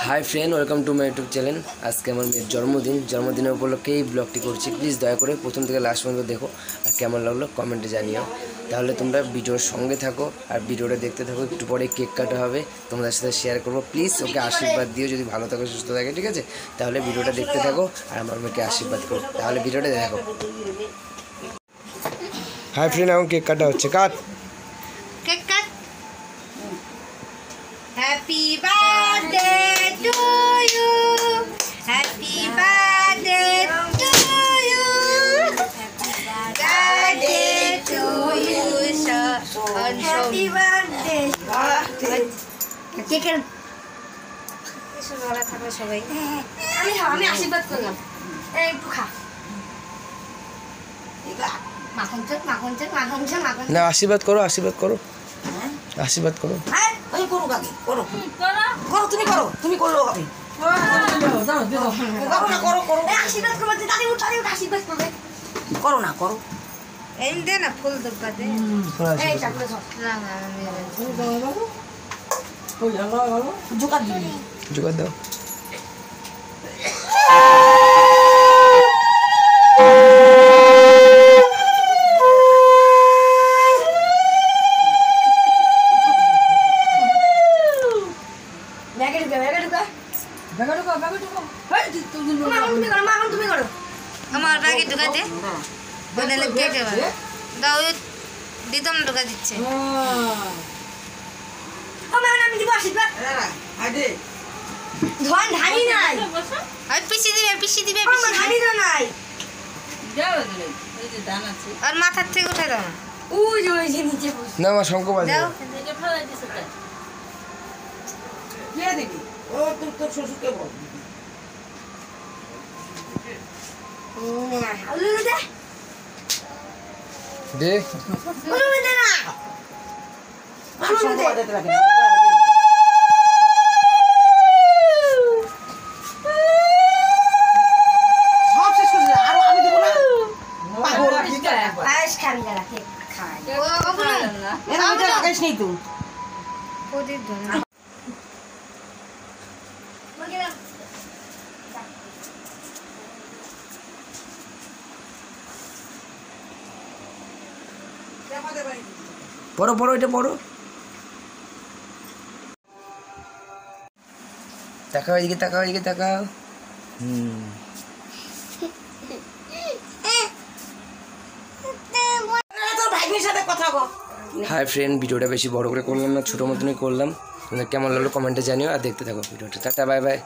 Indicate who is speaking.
Speaker 1: Hi friend welcome to my YouTube channel. आज के हमारे मेয়ের जन्मदिन उपलक्षे এই ব্লগটি করছি। প্লিজ দয়া করে প্রথম থেকে লাস্ট পর্যন্ত দেখো আর কেমন লাগলো কমেন্টে জানিও। তাহলে তোমরা ভিডিওর সঙ্গে থাকো আর ভিডিওটা দেখতে থাকো। একটু পরে কেক কাটা হবে, তোমাদের সাথে শেয়ার করব। প্লিজ ওকে আশীর্বাদ দিও যদি ভালো থাকে সুস্থ থাকে, ঠিক আছে? তাহলে ভিডিওটা দেখতে থাকো আর আমার মেয়েকে আশীর্বাদ করো। তাহলে ভিডিওটা দেখো। হাই ফ্রেন্ড, এখন কেক কাটা হচ্ছে। কাট
Speaker 2: কেক কাট। Happy birthday to you, happy birthday to you, birthday to you, happy birthday. কেকের থাকবে সবাই। আমি আশীর্বাদ করলাম। এই একটু খা।
Speaker 1: না, আশীর্বাদ করো, আশীর্বাদ করো, আশীর্বাদ করো।
Speaker 3: করো আগে, করো করো, তুমি করো, তুমি করলেও হবে। করো না, করো।
Speaker 2: এই দে না ফুল দব্বা দে। এই চাকলে ধর। না না
Speaker 3: জোগাড় দিবি,
Speaker 1: জোগাড় দাও।
Speaker 2: আমার ব্যাগে ঢুকা দে। বদলে কে কে দাও দিদম ঢুকা দিচ্ছে। আমি দিব আশীর্বাদ। ধন ধানি নাই। আর পিছি দিবে পিছি। ধানি তো নাই। আর মাথার থেকে উঠে দাও। ওই যে নিচে
Speaker 1: না, আমার শঙ্খ বাজে।
Speaker 2: দাও।
Speaker 3: কে দিবি? ও তোর শ্বশুরকে বল।
Speaker 1: দে পড়ো পড়ো, এটা পড়ো। তাকাও এদিকে, তাকাও এদিকে, তাকাও। হাই ফ্রেন্ড, ভিডিওটা বেশি বড় করে করলাম না, ছোটো মতনই করলাম। তোমাদের কেমন লাগলো কমেন্টে জানিও আর দেখতে থাকো ভিডিওটা। Tata, bye bye.